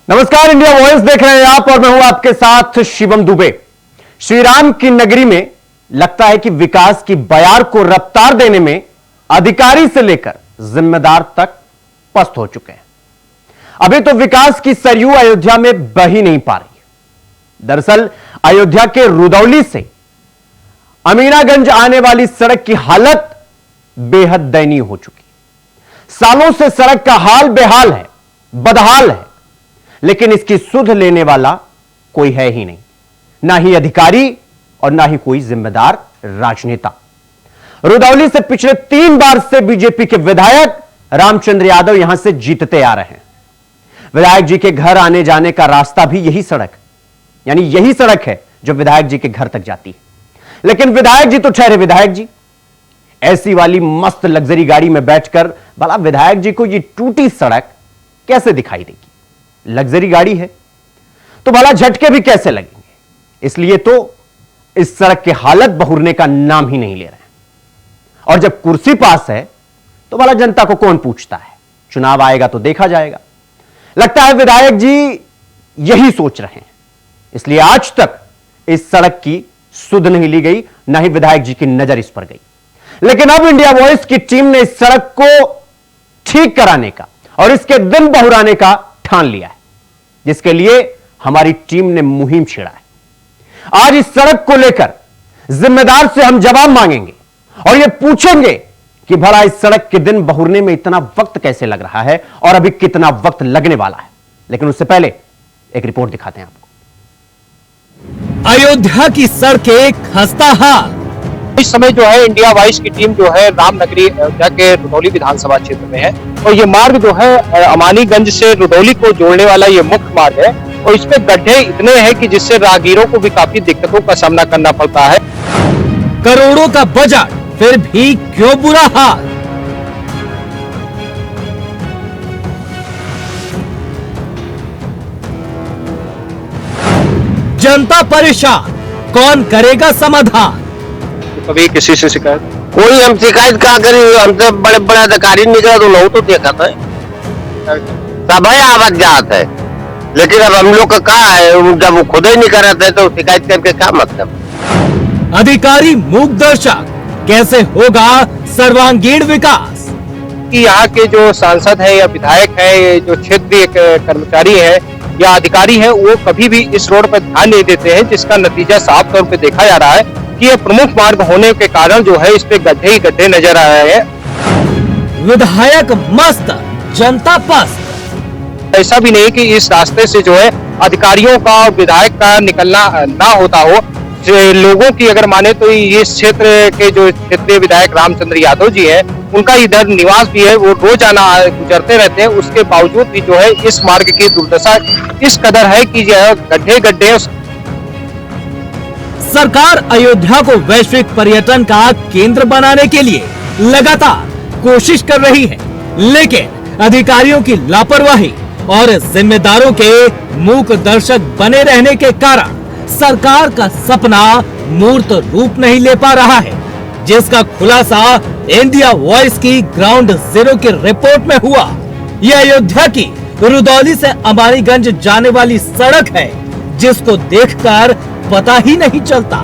नमस्कार, India voice देख रहे हैं आप और मैं हूं आपके साथ शिवम दुबे। श्री राम की नगरी में लगता है कि विकास की बयार को रफ्तार देने में अधिकारी से लेकर जिम्मेदार तक पस्त हो चुके हैं। अभी तो विकास की सरयू अयोध्या में बह ही नहीं पा रही है। दरअसल अयोध्या के रुदौली से अमीनागंज आने वाली सड़क की हालत बेहद दयनीय हो चुकी है। सालों से सड़क का हाल बेहाल है, बदहाल है, लेकिन इसकी सुध लेने वाला कोई है ही नहीं, ना ही अधिकारी और ना ही कोई जिम्मेदार राजनेता। रुदौली से पिछले 3 बार से बीजेपी के विधायक रामचंद्र यादव यहां से जीतते आ रहे हैं। विधायक जी के घर आने जाने का रास्ता भी यही सड़क, यानी यही सड़क है जो विधायक जी के घर तक जाती है। लेकिन विधायक जी तो ठहरे विधायक जी, ऐसी वाली मस्त लग्जरी गाड़ी में बैठकर भला विधायक जी को ये टूटी सड़क कैसे दिखाई देगी? लग्जरी गाड़ी है तो भला झटके भी कैसे लगेंगे? इसलिए तो इस सड़क की हालत बहुरने का नाम ही नहीं ले रहे हैं। और जब कुर्सी पास है तो भला जनता को कौन पूछता है? चुनाव आएगा तो देखा जाएगा। लगता है विधायक जी यही सोच रहे हैं, इसलिए आज तक इस सड़क की सुध नहीं ली गई, ना ही विधायक जी की नजर इस पर गई। लेकिन अब इंडिया वॉइस की टीम ने इस सड़क को ठीक कराने का और इसके दिन बहुराने का ठान लिया है, जिसके लिए हमारी टीम ने मुहिम छेड़ा है। आज इस सड़क को लेकर जिम्मेदार से हम जवाब मांगेंगे और यह पूछेंगे कि भला इस सड़क के दिन बहुरने में इतना वक्त कैसे लग रहा है और अभी कितना वक्त लगने वाला है। लेकिन उससे पहले एक रिपोर्ट दिखाते हैं आपको। अयोध्या की सड़कें खस्ता हाल। इस समय जो है इंडिया वॉइस की टीम जो है रामनगरी अयोध्या के रुदौली विधानसभा क्षेत्र में है और ये मार्ग जो है अमानीगंज से रुदौली को जोड़ने वाला ये मुख्य मार्ग है और इसमें गड्ढे इतने हैं कि जिससे राहगीरों को भी काफी दिक्कतों का सामना करना पड़ता है। करोड़ों का बजट फिर भी क्यों बुरा हाल? जनता परेशान, कौन करेगा समाधान? कभी किसी से शिकायत? कोई हम शिकायत क्या करी? हमसे बड़े बड़े अधिकारी निकला तो लहू तो देखा था, सब है आवाज जात है, लेकिन अब हम लोग का क्या है, जब वो खुद ही नहीं कर रहे तो शिकायत करके क्या मतलब? अधिकारी मूक दर्शक, कैसे होगा सर्वांगीण विकास? कि यहाँ के जो सांसद है या विधायक है, जो क्षेत्रीय कर्मचारी है या अधिकारी है, वो कभी भी इस रोड पर ध्यान नहीं देते हैं, जिसका नतीजा साफ तौर पे देखा जा रहा है कि ये प्रमुख मार्ग होने के कारण जो है इस पे गड्ढे ही गड्ढे नजर आ रहे हैं। विधायक मस्त, जनता पस्त। ऐसा भी नहीं कि इस रास्ते से जो है अधिकारियों का और विधायक का निकलना ना होता हो। लोगों की अगर माने तो इस क्षेत्र के जो क्षेत्रीय विधायक रामचंद्र यादव जी हैं, उनका इधर निवास भी है, वो रोजाना गुजरते रहते हैं। उसके बावजूद भी जो है इस मार्ग की दुर्दशा इस कदर है कि जो है गड्ढे गड्ढे। सरकार अयोध्या को वैश्विक पर्यटन का केंद्र बनाने के लिए लगातार कोशिश कर रही है, लेकिन अधिकारियों की लापरवाही और जिम्मेदारों के मूक दर्शक बने रहने के कारण सरकार का सपना मूर्त रूप नहीं ले पा रहा है, जिसका खुलासा इंडिया वॉइस की ग्राउंड जीरो की रिपोर्ट में हुआ। यह अयोध्या की रुदौली से अमानीगंज जाने वाली सड़क है, जिसको देखकर पता ही नहीं चलता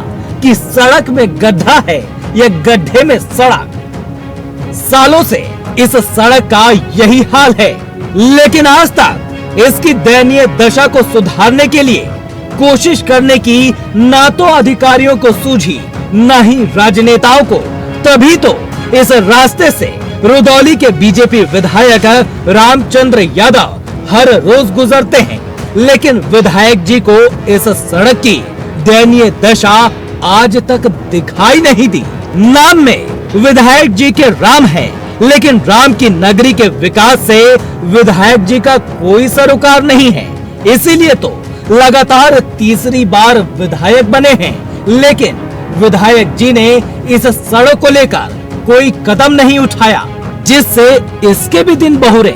कि सड़क में गड्ढा है या गड्ढे में सड़क। सालों से इस सड़क का यही हाल है, लेकिन आज तक इसकी दयनीय दशा को सुधारने के लिए कोशिश करने की ना तो अधिकारियों को सूझी, ना ही राजनेताओं को। तभी तो इस रास्ते से रुदौली के बीजेपी विधायक रामचंद्र यादव हर रोज गुजरते हैं, लेकिन विधायक जी को इस सड़क की दयनीय दशा आज तक दिखाई नहीं दी। नाम में विधायक जी के राम है, लेकिन राम की नगरी के विकास से विधायक जी का कोई सरोकार नहीं है। इसीलिए तो लगातार तीसरी बार विधायक बने हैं, लेकिन विधायक जी ने इस सड़क को लेकर कोई कदम नहीं उठाया, जिससे इसके भी दिन बहुरे।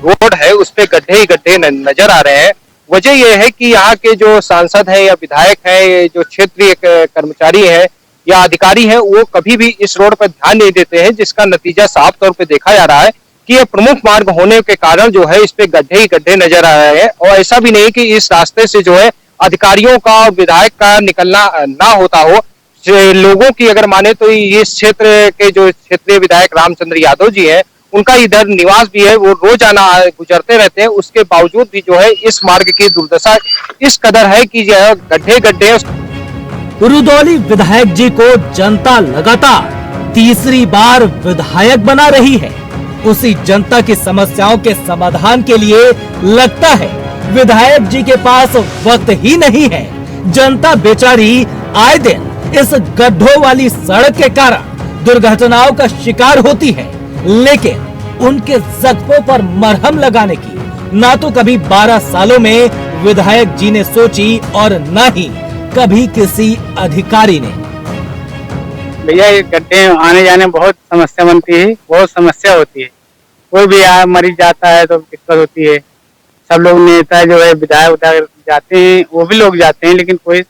रोड है उस पे गड्ढे ही गड्ढे नजर आ रहे हैं। वजह यह है कि यहाँ के जो सांसद है या विधायक है, जो क्षेत्रीय कर्मचारी है या अधिकारी है, वो कभी भी इस रोड पर ध्यान नहीं देते हैं, जिसका नतीजा साफ तौर पे देखा जा रहा है कि ये प्रमुख मार्ग होने के कारण जो है इस पे गड्ढे ही गड्ढे नजर आ रहे हैं। और ऐसा भी नहीं कि इस रास्ते से जो है अधिकारियों का और विधायक का निकलना ना होता हो। लोगों की अगर माने तो इस क्षेत्र के जो क्षेत्रीय विधायक रामचंद्र यादव जी हैं, उनका इधर निवास भी है, वो रोजाना गुजरते रहते हैं। उसके बावजूद भी जो है इस मार्ग की दुर्दशा इस कदर है कि जो है गड्ढे गड्ढे। रुदौली विधायक जी को जनता लगातार तीसरी बार विधायक बना रही है। उसी जनता की समस्याओं के समाधान के लिए लगता है विधायक जी के पास वक्त ही नहीं है। जनता बेचारी आए दिन इस गड्ढों वाली सड़क के कारण दुर्घटनाओं का शिकार होती है, लेकिन उनके जख्मों पर मरहम लगाने की ना तो कभी 12 सालों में विधायक जी ने सोची और न ही कभी किसी अधिकारी ने। भैया ये गड्ढे आने जाने में बहुत समस्या बनती है, बहुत समस्या होती है। कोई भी मरीज जाता है तो दिक्कत होती है। सब लोग नेता जो है विधायक जाते हैं, वो भी लोग जाते हैं, लेकिन कोई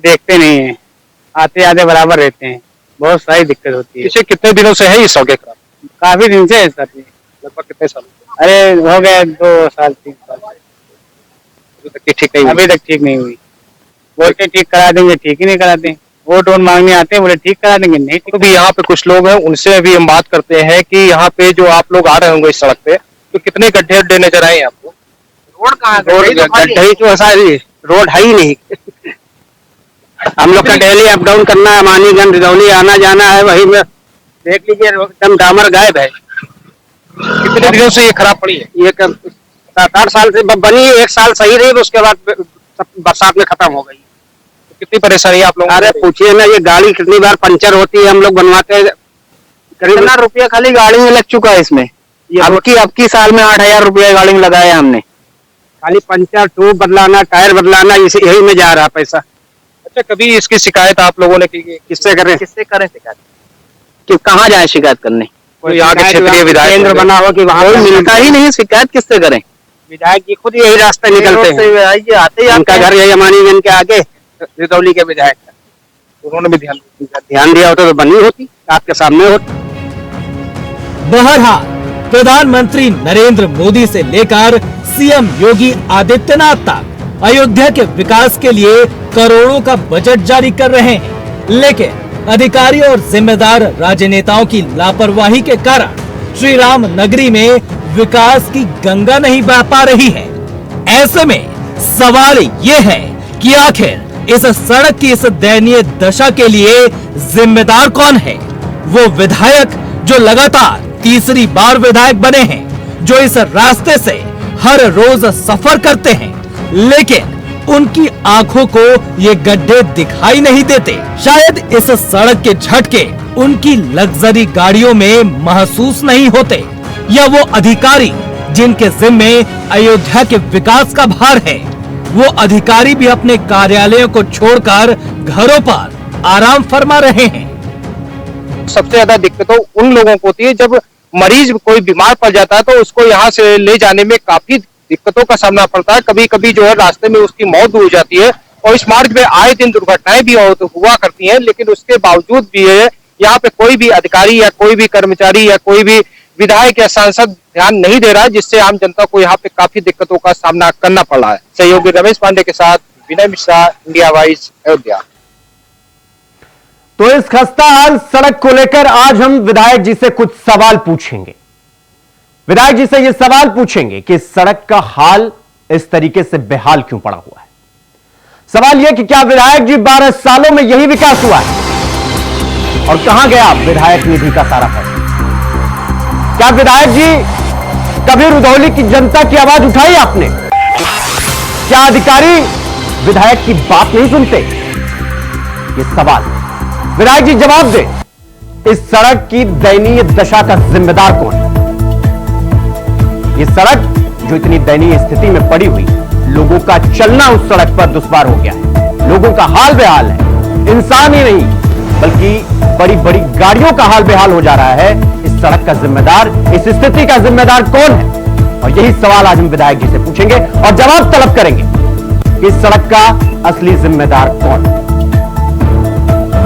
देखते नहीं है, आते आते बराबर रहते हैं। बहुत सारी दिक्कत होती है। इसे कितने दिनों से है ये सड़क? काफी दिन से है सर। लगभग कितने साल? अरे हो गए 2 साल 3 साल अभी तक ठीक नहीं? अभी तक ठीक नहीं हुई। बोलते ठीक करा देंगे, ठीक ही नहीं कराते। वोट मांगने आते हैं, बोले ठीक करा देंगे, नहीं ठीक। तो भी यहाँ पे कुछ लोग हैं, उनसे भी हम बात करते हैं कि यहाँ पे जो आप लोग आ रहे होंगे इस सड़क पे, तो कितने गड्ढे गड्ढे नजर आए आपको? रोड कहाँ? गड्ढे ही तो सारी रोड है ही नहीं। हम लोग का डेली अप डाउन करना है, मानीगंज रिदौली आना जाना है, वही में देख लीजिए एकदम डामर गायब है। कितने दिनों से ये खराब पड़ी है? ये 7-8 साल से बनी, 1 साल सही रही, तो उसके बाद बरसात में खत्म हो गई। तो कितनी परेशानी आप लोग? अरे पूछिए ना, ये गाड़ी कितनी बार पंचर होती है, हम लोग बनवाते हैं। कितना रुपया खाली गाड़ी में लग चुका है इसमें। अब की साल में 8000 रुपया गाड़ी में लगाया हमने। खाली पंचर, ट्यूब बदलाना, टायर बदलाना, यही में जा रहा पैसा। अच्छा, कभी इसकी शिकायत आप लोगों ने की? किससे करें शिकायत? कि कहाँ जाए शिकायत करने? कोई यहाँ के क्षेत्रीय विधायक केंद्र बना हो कि वहाँ मिलता ही नहीं, शिकायत किससे करें? विधायक जी खुद यही रास्ते निकलते हैं, आते ही उनका घर यही मानीगंज के आगे रिदौली के विधायक का। उन्होंने भी ध्यान दिया होता तो बनी होती, आपके सामने होती। बहरहाल प्रधानमंत्री नरेंद्र मोदी से लेकर सीएम योगी आदित्यनाथ तक अयोध्या के विकास के लिए करोड़ों का बजट जारी कर रहे हैं, लेकिन अधिकारी और जिम्मेदार राजनेताओं की लापरवाही के कारण श्री राम नगरी में विकास की गंगा नहीं बह पा रही है। ऐसे में सवाल ये है कि आखिर इस सड़क की इस दयनीय दशा के लिए जिम्मेदार कौन है? वो विधायक जो लगातार तीसरी बार विधायक बने हैं, जो इस रास्ते से हर रोज सफर करते हैं, लेकिन उनकी आंखों को ये गड्ढे दिखाई नहीं देते। शायद इस सड़क के झटके उनकी लग्जरी गाड़ियों में महसूस नहीं होते, या वो अधिकारी जिनके जिम्मे अयोध्या के विकास का भार है, वो अधिकारी भी अपने कार्यालयों को छोड़कर घरों पर आराम फरमा रहे हैं। सबसे ज्यादा दिक्कत उन लोगों को होती है जब मरीज कोई बीमार पड़ जाता है, तो उसको यहाँ से ले जाने में काफी दिक्कतों का सामना पड़ता है। कभी कभी जो है रास्ते में उसकी मौत भी हो जाती है, और इस मार्ग में आए दिन दुर्घटनाएं भी हुआ करती हैं। लेकिन उसके बावजूद भी यहाँ पे कोई भी अधिकारी या कोई भी कर्मचारी या कोई भी विधायक या सांसद ध्यान नहीं दे रहा है, जिससे आम जनता को यहाँ पे काफी दिक्कतों का सामना करना पड़ रहा है। सहयोगी रमेश पांडे के साथ विनय मिश्रा, इंडिया वाइज, अयोध्या। तो इस खस्ताहाल सड़क को लेकर आज हम विधायक जी से कुछ सवाल पूछेंगे। विधायक जी से यह सवाल पूछेंगे कि सड़क का हाल इस तरीके से बेहाल क्यों पड़ा हुआ है। सवाल यह कि क्या विधायक जी 12 सालों में यही विकास हुआ है, और कहां गया विधायक निधि का सारा पैसा? क्या विधायक जी कभी रुदौली की जनता की आवाज उठाई आपने? क्या अधिकारी विधायक की बात नहीं सुनते? ये सवाल विधायक जी जवाब दे। इस सड़क की दयनीय दशा का जिम्मेदार कौन है? ये सड़क जो इतनी दयनीय स्थिति में पड़ी हुई, लोगों का चलना उस सड़क पर दुश्वार हो गया है, लोगों का हाल बेहाल है। इंसान ही नहीं बल्कि बड़ी बड़ी गाड़ियों का हाल बेहाल हो जा रहा है। इस सड़क का जिम्मेदार, इस स्थिति का जिम्मेदार कौन है? और यही सवाल आज हम विधायक जी से पूछेंगे और जवाब तलब करेंगे कि इस सड़क का असली जिम्मेदार कौन है।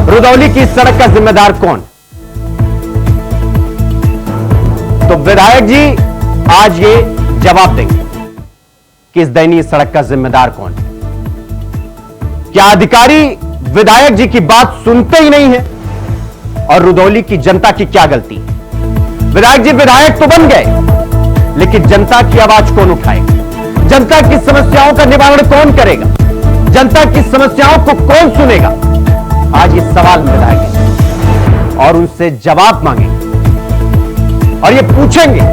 रुदौली की सड़क का जिम्मेदार कौन? तो विधायक जी आज ये जवाब देंगे कि इस दयनीय सड़क का जिम्मेदार कौन है। क्या अधिकारी विधायक जी की बात सुनते ही नहीं है और रुधौली की जनता की क्या गलती है? विधायक जी विधायक तो बन गए, लेकिन जनता की आवाज कौन उठाएगा? जनता की समस्याओं का निवारण कौन करेगा? जनता की समस्याओं को कौन सुनेगा? आज ये सवाल विधायक जी और उनसे जवाब मांगेंगे और ये पूछेंगे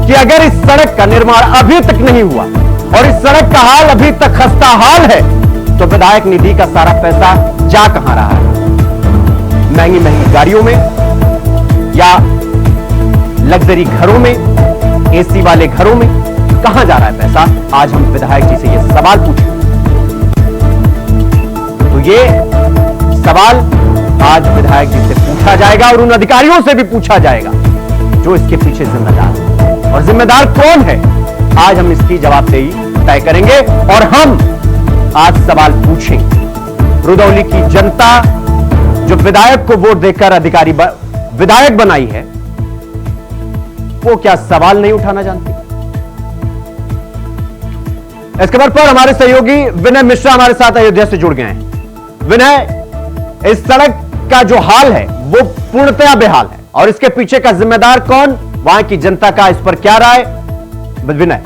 कि अगर इस सड़क का निर्माण अभी तक नहीं हुआ और इस सड़क का हाल अभी तक खस्ता हाल है तो विधायक निधि का सारा पैसा जा कहां रहा है? महंगी महंगी गाड़ियों में या लग्जरी घरों में, एसी वाले घरों में कहां जा रहा है पैसा? आज हम विधायक जी से यह सवाल पूछेंगे। तो ये सवाल आज विधायक जी से पूछा जाएगा और उन अधिकारियों से भी पूछा जाएगा जो इसके पीछे जिम्मेदार है। और जिम्मेदार कौन है, आज हम इसकी जवाबदेही तय करेंगे और हम आज सवाल पूछेंगे। रुधौली की जनता जो विधायक को वोट देकर विधायक बनाई है, वो क्या सवाल नहीं उठाना जानती? इस खबर पर हमारे सहयोगी विनय मिश्रा हमारे साथ अयोध्या से जुड़ गए हैं। विनय, इस सड़क का जो हाल है वो पूर्णतया बेहाल है और इसके पीछे का जिम्मेदार कौन, वहां की जनता का इस पर क्या राय? विनय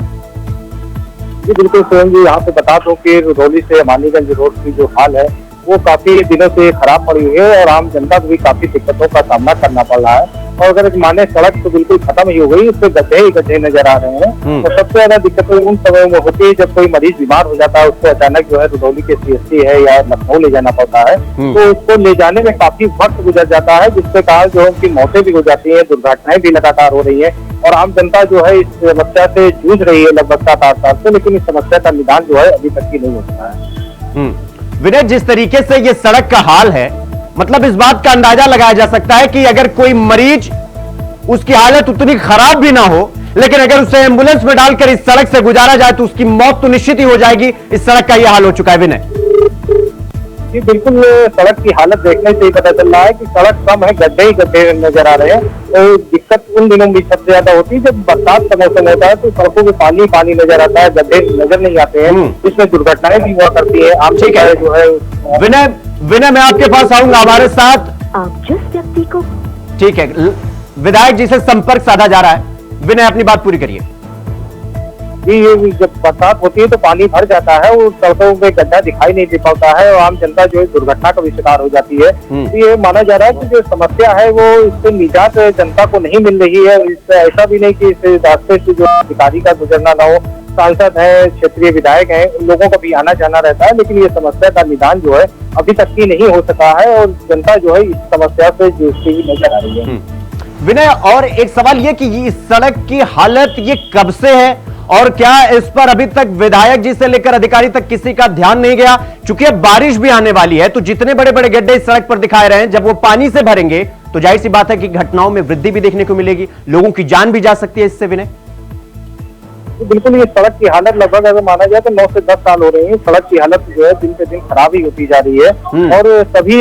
जी बिल्कुल स्वयं जी, यहाँ पे बता दूं कि रुधौली से मानीगंज रोड की जो हाल है वो काफी दिनों से खराब पड़ी हुई है और आम जनता को भी काफी दिक्कतों का सामना करना पड़ रहा है। और अगर माने सड़क तो बिल्कुल खत्म ही हो गई, उससे गड्ढे ही गड्ढे नजर आ रहे हैं। और सबसे ज्यादा दिक्कतें उन समयों में होती है जब कोई मरीज बीमार हो जाता है, उसको अचानक जो है रुधौली के सीएससी है या लखनऊ ले जाना पड़ता है, तो उसको ले जाने में काफी वक्त गुजर जाता है, जिसके कारण जो उनकी मौतें भी हो जाती है, दुर्घटनाएं भी लगातार हो रही है और आम जनता जो है इस समस्या से जूझ रही है लगभग 7-8 साल से, लेकिन इस समस्या का निदान जो है अभी तक ही नहीं हो सका है। विनय, जिस तरीके से ये सड़क का हाल है, मतलब इस बात का अंदाजा लगाया जा सकता है कि अगर कोई मरीज उसकी हालत उतनी खराब भी ना हो, लेकिन अगर उसे एम्बुलेंस में डालकर इस सड़क से गुजारा जाए तो उसकी मौत तो निश्चित ही हो जाएगी। इस सड़क का यह हाल हो चुका है। विनय जी बिल्कुल, सड़क की हालत देखने से ही पता चल रहा है कि सड़क कम है, गड्ढे ही गड्ढे नजर आ रहे हैं। तो दिक्कत उन दिनों भी सबसे ज्यादा होती है जब बरसात का मौसम होता है, तो सड़कों में पानी पानी नजर आता है, गड्ढे नजर नहीं आते हैं, इसमें दुर्घटनाएं भी हुआ करती है। आम ठीक है जो है विनय मैं आपके पास आऊंगा, हमारे साथ आप जिस व्यक्ति को ठीक है विधायक जी से संपर्क साधा जा रहा है। विनय अपनी बात पूरी करिए। ये जब बरसात होती है तो पानी भर जाता है और सड़कों में गड्ढा दिखाई नहीं दे पाता है और आम जनता जो है दुर्घटना का भी शिकार हो जाती है। तो ये माना जा रहा है कि जो समस्या है वो इससे निजात जनता को नहीं मिल रही है। इससे ऐसा भी नहीं कि इस रास्ते से जो अधिकारी का गुजरना ना हो, सांसद है, क्षेत्रीय विधायक है, उन लोगों का भी आना जाना रहता है, लेकिन ये समस्या का निदान जो है अभी तक ही नहीं हो सका है और जनता जो है इस समस्या से जूझती हुई नजर आ रही है। विनय, और एक सवाल ये कि इस सड़क की हालत ये कब से है और क्या इस पर अभी तक विधायक जी से लेकर अधिकारी तक किसी का ध्यान नहीं गया? चूंकि अब बारिश भी आने वाली है तो जितने बड़े बड़े गड्ढे इस सड़क पर दिखाए रहे हैं, जब वो पानी से भरेंगे तो जाहिर सी बात है कि घटनाओं में वृद्धि भी देखने को मिलेगी, लोगों की जान भी जा सकती है इससे। विनय बिल्कुल, ये सड़क की हालत लगभग अगर माना जाए तो 9 से 10 साल हो रहे हैं। सड़क की हालत जो है दिन पे दिन खराब ही होती जा रही है और सभी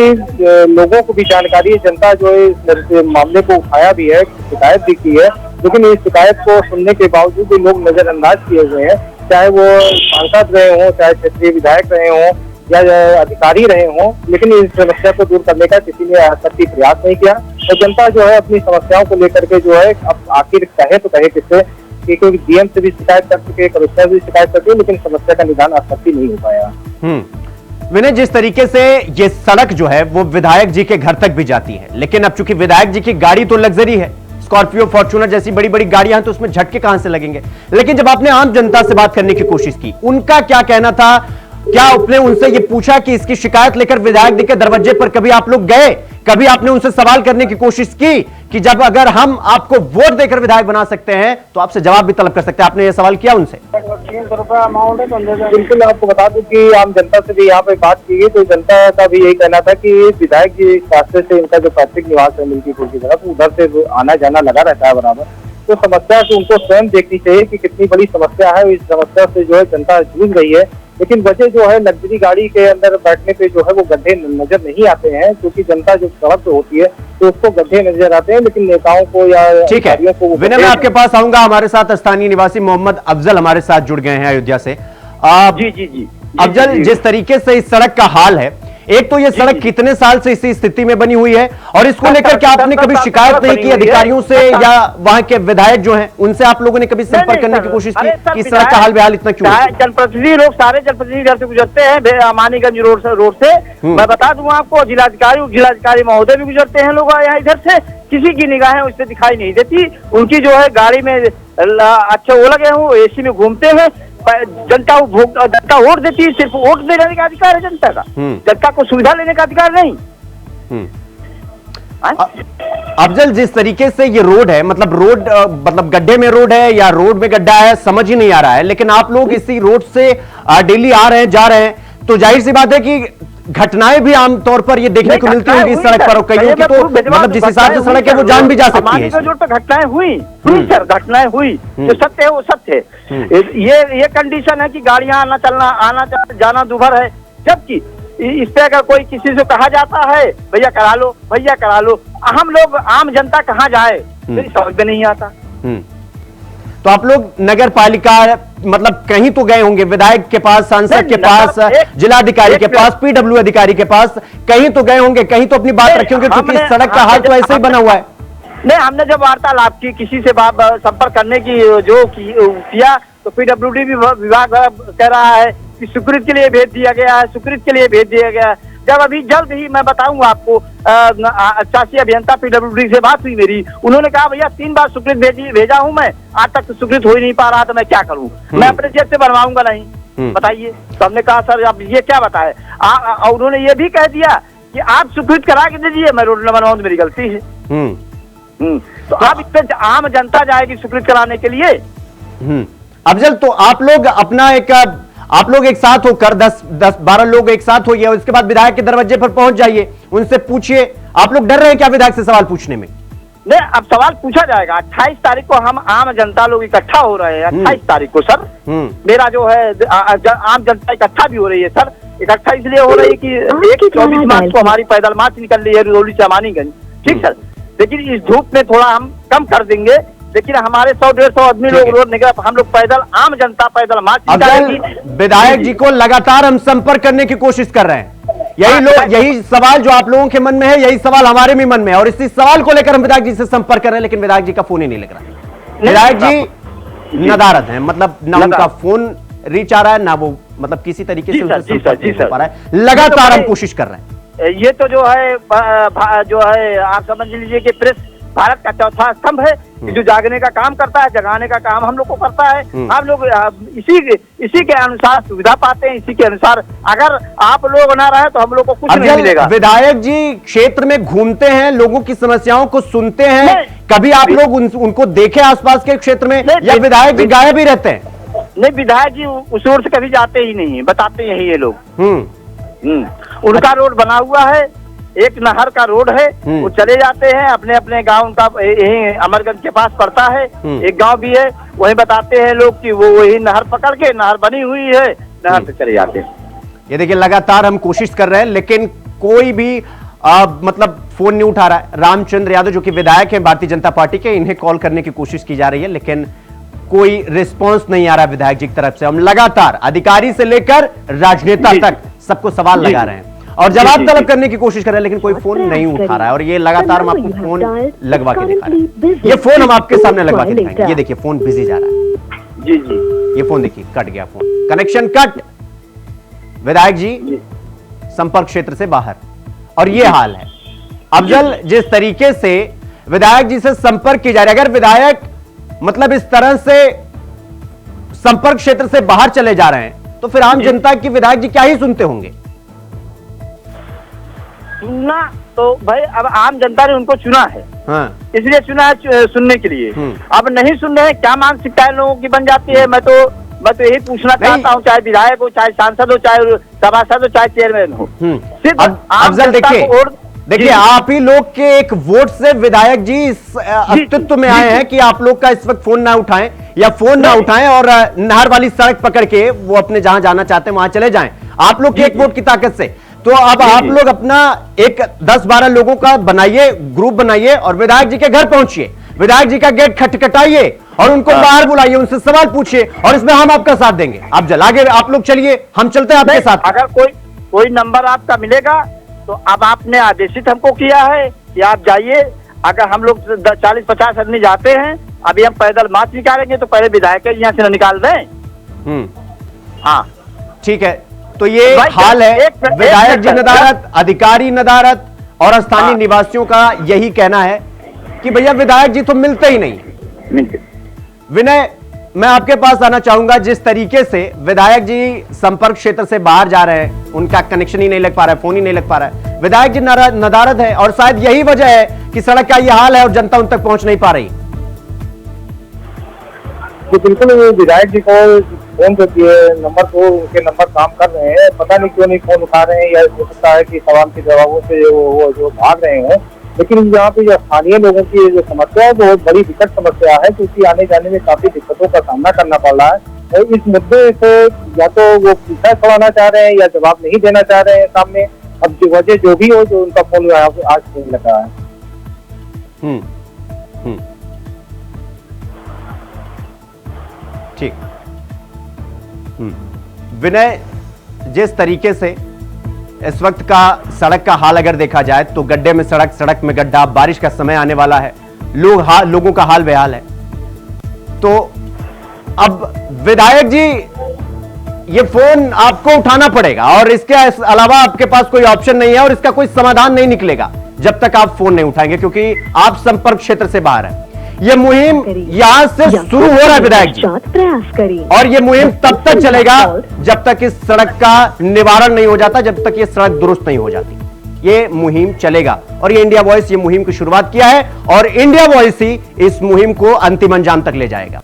लोगों को भी जानकारी है, जनता जो है इस मामले को उठाया भी है, शिकायत भी की है, लेकिन इस शिकायत को सुनने के बावजूद भी लोग नजरअंदाज किए हुए हैं, चाहे वो सांसद रहे हों, चाहे क्षेत्रीय विधायक रहे हों या अधिकारी रहे हों, लेकिन इस समस्या को दूर करने का किसी ने आज तक प्रयास नहीं किया। और जनता जो है अपनी समस्याओं को लेकर के जो है अब आखिर कहे तो कहे किससे, क्योंकि डीएम से भी शिकायत कर चुके, कमिश्नर भी शिकायत कर चुके, लेकिन समस्या का निदान आज तक ही नहीं हो पाया। विनय, जिस तरीके से ये सड़क जो है वो विधायक जी के घर तक भी जाती है, लेकिन अब चूंकि विधायक जी की गाड़ी तो लग्जरी है, स्कॉर्पियो, फॉर्च्यूनर जैसी बड़ी बड़ी गाड़ियां हैं, तो उसमें झटके कहां से लगेंगे? लेकिन जब आपने आम जनता से बात करने की कोशिश की, उनका क्या कहना था? क्या आपने उनसे ये पूछा कि इसकी शिकायत लेकर विधायक जी के दरवाजे पर कभी आप लोग गए? कभी आपने उनसे सवाल करने की कोशिश की कि जब अगर हम आपको वोट देकर विधायक बना सकते हैं तो आपसे जवाब भी तलब कर सकते हैं? आपने ये सवाल किया उनसे? 300 रुपया अमाउंट है तो बिल्कुल आपको बता दूं कि आम जनता से भी यहाँ पे बात की गई, तो जनता का भी यही कहना था कि विधायक जी रास्ते से इनका जो पैतृक निवास है मिल्कीपुर की तरफ, उधर से आना जाना लगा रहता है बराबर, तो समस्या को उनको स्वयं देखनी चाहिए कि कितनी बड़ी समस्या है। इस समस्या से जो है जनता जूझ रही है, लेकिन वजह जो है लग्जरी गाड़ी के अंदर बैठने पे जो है वो गड्ढे नजर नहीं आते हैं, क्योंकि जनता जब सड़क पे होती है तो उसको गड्ढे नजर आते हैं, लेकिन नेताओं को या ठीक है अधिकारियों को विनय, मैं आपके पास आऊंगा। हमारे साथ स्थानीय निवासी मोहम्मद अफजल हमारे साथ जुड़ गए हैं अयोध्या से। जी अफजल, जिस तरीके से इस सड़क का हाल है, एक तो ये सड़क कितने साल से इसी स्थिति में बनी हुई है, और इसको लेकर के आपने कभी शिकायत नहीं की अधिकारियों से या वहां के विधायक जो हैं उनसे आप लोगों ने कभी संपर्क करने की कोशिश की कि इस सड़क का हाल बेहाल इतना क्यों है? जनप्रतिनिधि लोग, सारे जनप्रतिनिधि घर से गुजरते हैं, मानीगंज रोड से मैं बता दूं आपको, जिलाधिकारी महोदय भी गुजरते हैं लोग यहाँ इधर से, किसी की निगाहें उससे दिखाई नहीं देती। उनकी जो है गाड़ी में अच्छे वो लगे हूँ, एसी में घूमते हैं, जनता वोट देती है, सिर्फ वोट देने का अधिकार है जनता का, जनता को सुविधा लेने का अधिकार नहीं। अफजल, जिस तरीके से ये रोड है, मतलब गड्ढे में रोड है या रोड में गड्ढा है, समझ ही नहीं आ रहा है, लेकिन आप लोग इसी रोड से डेली आ रहे हैं, जा रहे हैं, तो जाहिर सी बात है कि घटनाएं भी आमतौर पर ये देखने को मिलती होंगी इस सड़क पर, कईयों की तो मतलब जिस हिसाब से सड़क है वो जान भी जा सकती है। रोड पर घटनाएं हुई सर, घटनाएं हुई, जो सत्य है वो सत्य है। ये कंडीशन है कि गाड़ियां आना जाना दुभर है, जबकि इस पे अगर कोई किसी से कहा जाता है भैया करा लो, हम लोग आम जनता कहाँ जाए, समझ में नहीं आता। तो आप लोग नगर पालिका मतलब कहीं तो गए होंगे, विधायक के पास, सांसद के पास, जिलाधिकारी के पास, पीडब्ल्यू अधिकारी के पास, कहीं तो गए होंगे, कहीं तो अपनी बात रखे होंगे, क्योंकि सड़क का हाल तो ऐसे ही बना हुआ है। नहीं, हमने जब वार्तालाप की, किसी से संपर्क करने की जो किया, तो पीडब्ल्यूडी विभाग कह रहा है कि स्वीकृत के लिए भेज दिया गया है, जब अभी जल्द ही मैं बताऊंगा आपको, शासी अभियंता पीडब्ल्यूडी से बात हुई मेरी, उन्होंने कहा भैया 3 बार स्वीकृत भेजा हूं मैं, आज तक तो स्वीकृत हो ही नहीं पा रहा, तो मैं क्या करूं, मैं अपने जेब से बनवाऊंगा नहीं, बताइए। तो हमने कहा सर आप ये क्या बताए, और उन्होंने ये भी कह दिया कि आप स्वीकृत करा के दीजिए, मैं रोड न बनाऊं तो मेरी गलती है। तो आप इस पे आम जनता जाएगी स्वीकृत कराने के लिए। अफजल, तो आप लोग एक साथ होकर 10-12 लोग एक साथ होइए, उसके बाद विधायक के दरवाजे पर पहुंच जाइए, उनसे पूछिए। आप लोग डर रहे हैं क्या विधायक से सवाल पूछने में? नहीं, अब सवाल पूछा जाएगा। 28 तारीख को हम आम जनता लोग इकट्ठा हो रहे हैं, 28 तारीख को सर, मेरा जो है आम जनता इकट्ठा भी हो रही है सर। इकट्ठा इसलिए हो रही है कि 24 मार्च को हमारी पैदल मार्च निकल रही है रुदौली से मानीगंज, ठीक सर, लेकिन इस धूप में थोड़ा हम कम कर देंगे, लेकिन हमारे 100-150 आदमी लोग रोड निकले, हम लोग पैदल, आम जनता पैदल मार्च निकालेगी। विधायक जी को लगातार हम संपर्क करने की कोशिश कर रहे हैं, यही सवाल जो आप लोगों के मन में है, यही सवाल हमारे भी मन में है, और इसी सवाल को लेकर हम विधायक जी से संपर्क कर रहे हैं, लेकिन विधायक जी का फोन ही नहीं लग रहा। विधायक जी नदारद है, मतलब ना उनका फोन रीच आ रहा है, ना वो मतलब किसी तरीके से उनसे संपर्क नहीं हो पा रहा है। लगातार हम कोशिश कर रहे हैं। ये तो जो है आप समझ लीजिए कि प्रेस भारत का चौथा स्तंभ है, जो जागने का काम करता है, जगाने का काम हम लोग को करता है। हम लोग इसी के अनुसार सुविधा पाते हैं, इसी के अनुसार, अगर आप लोग ना रहे तो हम लोग को कुछ नहीं मिलेगा। विधायक जी क्षेत्र में घूमते हैं, लोगों की समस्याओं को सुनते हैं, कभी आप लोग उनको देखे आसपास के क्षेत्र में, या विधायक जी गायब ही रहते हैं? नहीं, विधायक जी उस रोड से कभी जाते ही नहीं, बताते हैं ये लोग। उनका रोड बना हुआ है, एक नहर का रोड है, वो चले जाते हैं अपने अपने गांव, उनका यही अमरगंज के पास पड़ता है, एक गांव भी है, वही बताते हैं लोग कि वो वही नहर पकड़ के, नहर बनी हुई है, नहर से चले जाते हैं। ये देखिए लगातार हम कोशिश कर रहे हैं, लेकिन कोई भी मतलब फोन नहीं उठा रहा है। रामचंद्र यादव जो कि विधायक हैं भारतीय जनता पार्टी के, इन्हें कॉल करने की कोशिश की जा रही है, लेकिन कोई रिस्पॉन्स नहीं आ रहा विधायक जी की तरफ से। हम लगातार अधिकारी से लेकर राजनेता तक सबको सवाल लगा रहे हैं और जवाब तलब करने की कोशिश कर रहे हैं, लेकिन कोई फोन नहीं उठा रहा है। और ये लगातार हम आपको फोन लगवा के दिखा रहे हैं, ये फोन हम आपके सामने लगवा के दिखाएंगे। ये देखिए फोन बिजी जा रहा है, जी, ये फोन देखिए कट गया, फोन कनेक्शन कट, विधायक जी संपर्क क्षेत्र से बाहर, और ये हाल है। अफजल, जिस तरीके से विधायक जी से संपर्क की जा रही है, अगर विधायक मतलब इस तरह से संपर्क क्षेत्र से बाहर चले जा रहे हैं, तो फिर आम जनता की विधायक जी क्या ही सुनते होंगे? सुनना तो भाई, अब आम जनता ने उनको चुना है, इसलिए चुना है सुनने के लिए। अब नहीं सुन रहे, क्या मानसिकता लोगों की बन जाती है। मैं तो यही पूछना चाहता हूँ, चाहे विधायक हो, चाहे सांसद हो, चाहे सभासद हो, चाहे चेयरमैन हो, सिर्फ अफजल देखिए, देखिए, आप ही लोग के एक वोट से विधायक जी इस अस्तित्व में आए हैं कि आप लोग का इस वक्त फोन ना उठाएं या फोन ना उठाएं और नहर वाली सड़क पकड़ के वो अपने जहां जाना चाहते हैं वहां चले जाएं, आप लोग के एक वोट की ताकत से। तो अब आप लोग अपना एक 10-12 लोगों का बनाइए, ग्रुप बनाइए और विधायक जी के घर पहुंचिए, विधायक जी का गेट खटखटाइए और उनको बाहर बुलाइए, उनसे सवाल पूछिए और इसमें हम आपका साथ देंगे। आप आगे आप लोग चलिए, हम चलते हैं आपके साथ। अगर कोई नंबर आपका मिलेगा तो अब आपने आदेशित हमको किया है कि आप जाइए। अगर हम लोग 40-50 आदमी जाते हैं, अभी हम पैदल मार्च निकालेंगे तो पहले विधायक यहाँ से निकाल दें। हाँ ठीक है, तो ये हाल है, विधायक जी नदारत, अधिकारी नदारत और स्थानीय निवासियों का यही कहना है कि भैया विधायक जी तो मिलते ही नहीं। विनय, मैं आपके पास आना चाहूंगा, जिस तरीके से विधायक जी संपर्क क्षेत्र से बाहर जा रहे हैं, उनका कनेक्शन ही नहीं लग पा रहा है, फोन ही नहीं लग पा रहा है, विधायक जी नदारत है और शायद यही वजह है कि सड़क का यह हाल है और जनता उन तक पहुंच नहीं पा रही। तो बिल्कुल विधायक जी को फोन कर दिए, नंबर तो उनके नंबर काम कर रहे हैं, पता नहीं क्यों नहीं फोन उठा रहे हैं, या हो सकता है कि सवाल के जवाबों से वो जो भाग रहे हैं। लेकिन यहाँ पे जो स्थानीय लोगों की जो समस्या है वो बहुत बड़ी विकट समस्या है, क्योंकि आने जाने में काफी दिक्कतों का सामना करना पड़ रहा है। और इस मुद्दे से या तो वो पीछा छुड़ाना चाह रहे हैं या जवाब नहीं देना चाह रहे हैं सामने। अब जो वजह जो भी हो, जो उनका फोन आज फोन लगा है। ठीक। विनय, जिस तरीके से इस वक्त का सड़क का हाल अगर देखा जाए तो गड्ढे में सड़क, सड़क में गड्ढा, बारिश का समय आने वाला है, लोगों का हाल बेहाल है। तो अब विधायक जी ये फोन आपको उठाना पड़ेगा और इसके अलावा आपके पास कोई ऑप्शन नहीं है और इसका कोई समाधान नहीं निकलेगा जब तक आप फोन नहीं उठाएंगे, क्योंकि आप संपर्क क्षेत्र से बाहर हैं। ये मुहिम यहां से शुरू हो रहा है विधायक जी, प्रयास करें और ये मुहिम तब तक चलेगा जब तक इस सड़क का निवारण नहीं हो जाता, जब तक ये सड़क दुरुस्त नहीं हो जाती। ये मुहिम चलेगा और ये इंडिया वॉइस ये मुहिम की शुरुआत किया है और इंडिया वॉइस ही इस मुहिम को अंतिम अंजाम तक ले जाएगा।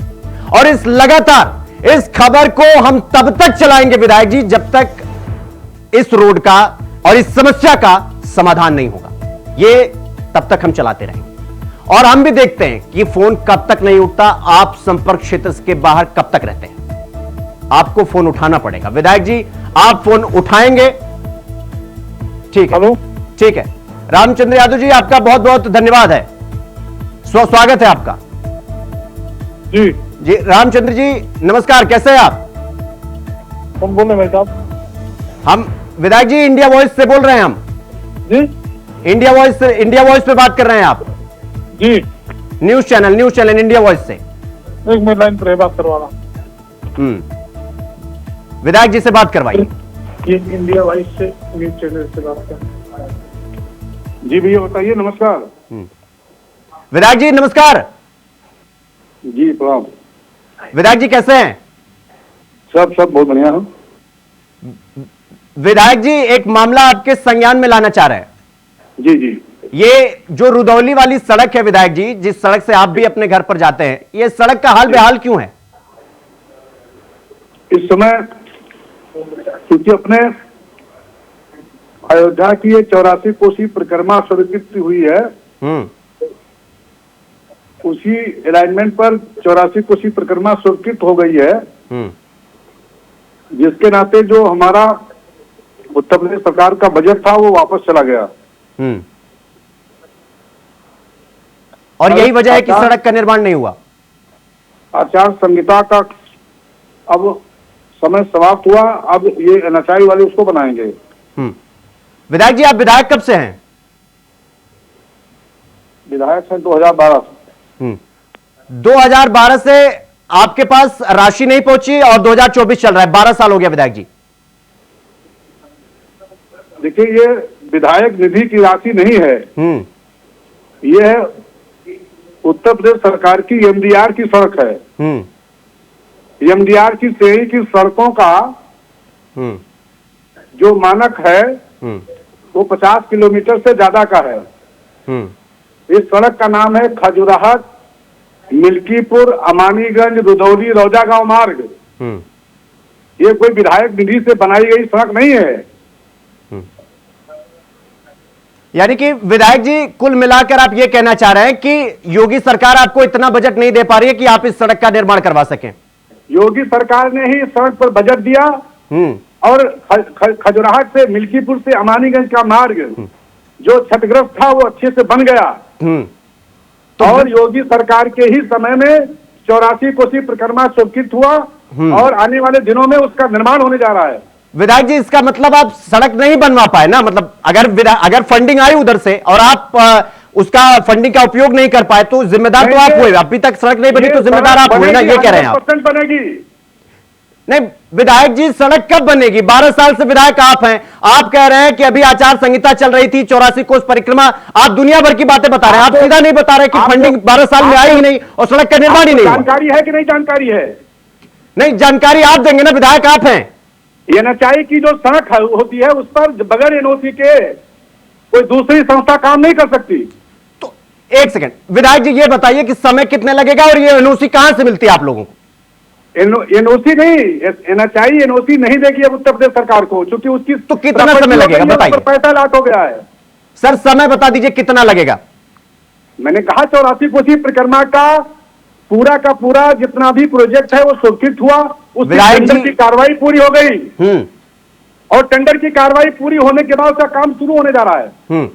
और इस लगातार इस खबर को हम तब तक चलाएंगे विधायक जी जब तक इस रोड का और इस समस्या का समाधान नहीं होगा। ये तब तक हम चलाते रहेंगे और हम भी देखते हैं कि फोन कब तक नहीं उठता, आप संपर्क क्षेत्र के बाहर कब तक रहते हैं। आपको फोन उठाना पड़ेगा विधायक जी, आप फोन उठाएंगे। ठीक है, ठीक है। रामचंद्र यादव जी, आपका बहुत बहुत धन्यवाद है, स्वागत है आपका। जी जी रामचंद्र जी नमस्कार, कैसे हैं आप? कौन बोल रहे हैं भाई साहब? हम विधायक जी इंडिया वॉइस से बोल रहे हैं। हम जी इंडिया वॉइस पे बात कर रहे हैं आप? जी न्यूज चैनल इंडिया वॉइस से। एक मिनट लाइन पर बात करवा रहा। विधायक जी से बात करवाइए। ये इंडिया वॉइस से न्यूज चैनल से बात कर। जी भैया बताइए। नमस्कार विधायक जी नमस्कार। जी प्रणाम। विधायक जी कैसे हैं? सब बहुत बढ़िया है। विधायक जी एक मामला आपके संज्ञान में लाना चाह रहे हैं। जी जी। ये जो रुदौली वाली सड़क है विधायक जी, जिस सड़क से आप भी अपने घर पर जाते हैं, ये सड़क का हाल बेहाल क्यों है? इस समय क्योंकि अपने अयोध्या की ये 84 कोसी परिक्रमा स्वीकृत हुई है, उसी अलाइनमेंट पर 84 कोसी परिक्रमा स्वीकृत हो गई है, जिसके नाते जो हमारा उत्तर प्रदेश सरकार का बजट था वो वापस चला गया। और यही वजह है कि सड़क का निर्माण नहीं हुआ। आचार संहिता का अब समय समाप्त हुआ, अब ये एनएचआई वाले उसको बनाएंगे। विधायक जी आप विधायक कब से हैं? विधायक हैं 2012 से। 2012 से आपके पास राशि नहीं पहुंची और 2024 चल रहा है, 12 साल हो गया विधायक जी। देखिए ये विधायक निधि की राशि नहीं है, ये है उत्तर प्रदेश सरकार की एमडीआर की सड़क है। एमडीआर की श्रेणी की सड़कों का जो मानक है वो 50 किलोमीटर से ज्यादा का है। इस सड़क का नाम है खजुराहट मिल्कीपुर अमानीगंज रुदौली रौजागांव मार्ग। ये कोई विधायक निधि से बनाई गई सड़क नहीं है। यानी कि विधायक जी कुल मिलाकर आप ये कहना चाह रहे हैं कि योगी सरकार आपको इतना बजट नहीं दे पा रही है कि आप इस सड़क का निर्माण करवा सकें। योगी सरकार ने ही सड़क पर बजट दिया और खजुराहट से मिल्कीपुर से अमानीगंज का मार्ग जो क्षतिग्रस्त था वो अच्छे से बन गया। और योगी सरकार के ही समय में 84 कोसी परिक्रमा स्वीकृत हुआ और आने वाले दिनों में उसका निर्माण होने जा रहा है। विधायक जी इसका मतलब आप सड़क नहीं बनवा पाए ना, मतलब अगर फंडिंग आई उधर से और आप उसका फंडिंग का उपयोग नहीं कर पाए तो जिम्मेदार तो आप हुए। अभी तक सड़क नहीं बनी तो जिम्मेदार आप हुए ना, ये कह रहे हैं आप। बनेगी नहीं विधायक जी, सड़क कब बनेगी? 12 साल से विधायक आप हैं, आप कह रहे हैं कि अभी आचार संहिता चल रही थी, 84 कोस परिक्रमा, आप दुनिया भर की बातें बता रहे हैं, आप सीधा नहीं बता रहे कि फंडिंग 12 साल में आई ही नहीं और सड़क का निर्माण ही नहीं। जानकारी है कि नहीं? जानकारी है। नहीं, जानकारी आप देंगे ना, विधायक आप हैं। एनएचआई की जो सड़क होती है उस पर बगैर एनओसी के कोई दूसरी संस्था काम नहीं कर सकती। तो एक सेकंड विधायक जी, ये बताइए कि समय कितने लगेगा और ये एनओसी कहां से मिलती है आप लोगों को? एनओसी नहीं, एनएचआई एनओसी नहीं देगी अब उत्तर प्रदेश सरकार को, क्योंकि उसकी तो कितना समय लगेगा बताइए? पैसा लाट हो गया है। सर समय बता दीजिए कितना लगेगा? मैंने कहा 84 कोसी परिक्रमा का पूरा जितना भी प्रोजेक्ट है वो स्वीकृत हुआ, उसकी टेंडर की कार्रवाई पूरी हो गई और टेंडर की कार्रवाई पूरी होने के बाद उसका काम शुरू होने जा रहा है।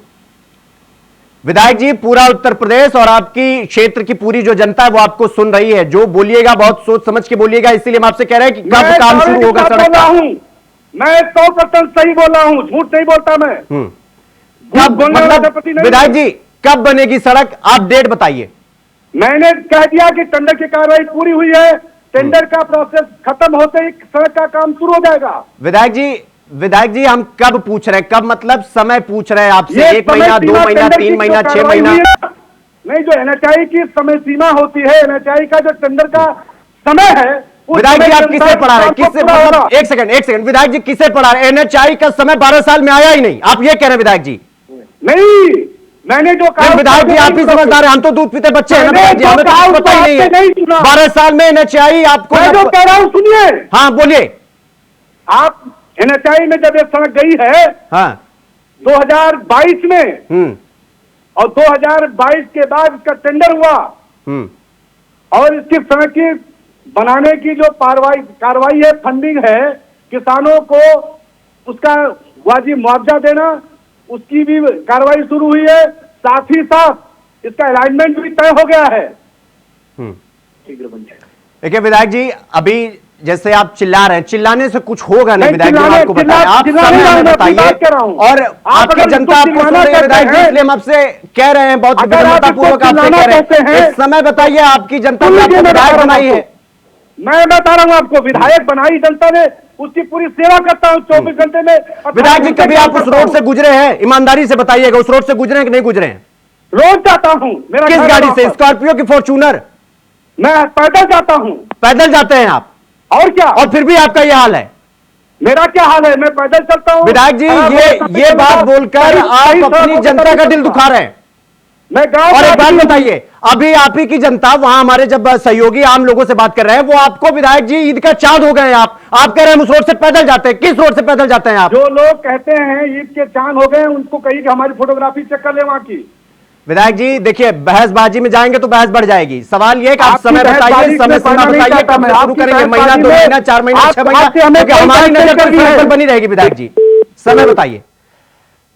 विधायक जी, पूरा उत्तर प्रदेश और आपकी क्षेत्र की पूरी जो जनता है वो आपको सुन रही है, जो बोलिएगा बहुत सोच समझ के बोलिएगा, इसीलिए हम आपसे कह रहे हैं कि कब काम शुरू होगा सड़क का? मैं 100% सही बोल रहा हूं, झूठ नहीं बोलता मैं। मतलब विधायक जी कब बनेगी सड़क, आप डेट बताइए। मैंने कह दिया कि टेंडर की कार्रवाई पूरी हुई है, टेंडर का प्रोसेस खत्म होते ही सड़क का काम शुरू हो जाएगा। विधायक जी हम कब पूछ रहे हैं, कब मतलब समय पूछ रहे हैं आपसे? 1 महीना, 2 महीना, 3 महीना, 6 महीना? नहीं, जो एनएचआई की समय सीमा होती है, एनएचआई का जो टेंडर का समय है, विधायक जी आप किसे पढ़ा रहे हैं? किससे? मतलब एक सेकंड विधायक जी किसे पढ़ा रहे हैं? एनएचआई का समय 12 साल में आया ही नहीं, आप ये कह रहे हैं विधायक जी? नहीं, मैंने जो कहा विधायक जी आप ही समझदार हैं, हम तो दूध पीते बच्चे हैं ना विधायक जी, हमें तो पता ही नहीं है। 12 साल में एनएचआई आपको मैं जो कह रहा हूं सुनिए। हाँ बोलिए। आप एनएचआई में जब ये सड़क गई है 2022 में और 2022 के बाद इसका टेंडर हुआ और इसकी सड़क की बनाने की जो कार्रवाई है, फंडिंग है, किसानों को उसका वाजिब मुआवजा देना, उसकी भी कार्रवाई शुरू हुई है। साथ ही साथ इसका अलाइनमेंट भी तय हो गया है। देखिए विधायक जी, अभी जैसे आप चिल्ला रहे हैं, चिल्लाने से कुछ होगा नहीं विधायक जी, आपको बताएं, आप समय बताइए और आपकी जनता आपको सुन रही है विधायक जी, इसलिए हम आपसे कह रहे हैं, बहुत विनम्रतापूर्वक आपसे कह रहे हैं, समय बताइए, आपकी जनता ने आपको विधायक बनाई है। मैं बता रहा हूं आपको, विधायक बनाई जनता ने, उसकी पूरी सेवा करता हूं 24 घंटे में। विधायक जी कभी आप उस रोड से गुजरे हैं? ईमानदारी से बताइएगा, उस रोड से गुजरे हैं कि नहीं गुजरे हैं? रोज जाता हूं। मेरा किस गाड़ी से? स्कॉर्पियो की फॉर्च्यूनर? मैं पैदल जाता हूं। पैदल जाते हैं आप? और क्या? और फिर भी आपका यह हाल है? मेरा क्या हाल है? मैं पैदल चलता हूं। विधायक जी ये बात बोलकर आप अपनी जनता का दिल दुखा रहे हैं। मैं गांव और एक बात बताइए, अभी आप ही की जनता वहां हमारे जब सहयोगी आम लोगों से बात कर रहे हैं, वो आपको विधायक जी ईद का चांद हो गए हैं। आप कह रहे हैं उस रोड से पैदल जाते हैं। किस रोड से पैदल जाते हैं आप? जो लोग कहते हैं ईद के चांद हो गए, उनको कहिए कि हमारी फोटोग्राफी चेक कर ले वहां की। विधायक जी देखिए, बहसबाजी में जाएंगे तो बहस बढ़ जाएगी। सवाल ये कि आप समय बताइए, समय सीमा बताइए, कब से शुरू करेंगे? महीना, 2 महीना, 4 महीना, 6 महीना, क्योंकि हमारी नजर बनी रहेगी। विधायक जी समय बताइए।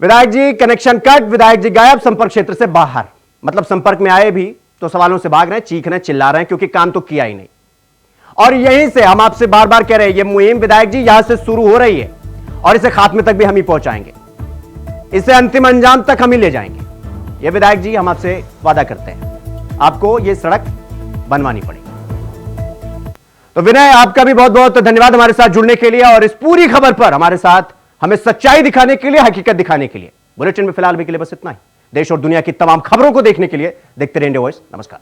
विधायक जी कनेक्शन कट, विधायक जी गायब, संपर्क क्षेत्र से बाहर। मतलब संपर्क में आए भी तो सवालों से भाग रहे हैं, चीख रहे हैं, चिल्ला रहे हैं, क्योंकि काम तो किया ही नहीं। और यहीं से हम आपसे बार बार कह रहे हैं, ये मुहिम विधायक जी यहां से शुरू हो रही है और इसे खात्मे तक भी हम ही पहुंचाएंगे, इसे अंतिम अंजाम तक हम ही ले जाएंगे। ये विधायक जी हम आपसे वादा करते हैं, आपको ये सड़क बनवानी पड़ेगी। तो विनय, आपका भी बहुत बहुत धन्यवाद हमारे साथ जुड़ने के लिए और इस पूरी खबर पर हमारे साथ हमें सच्चाई दिखाने के लिए, हकीकत दिखाने के लिए। बुलेटिन में फिलहाल भी के लिए बस इतना ही। देश और दुनिया की तमाम खबरों को देखने के लिए देखते रहिए इंडिया वॉइस। नमस्कार।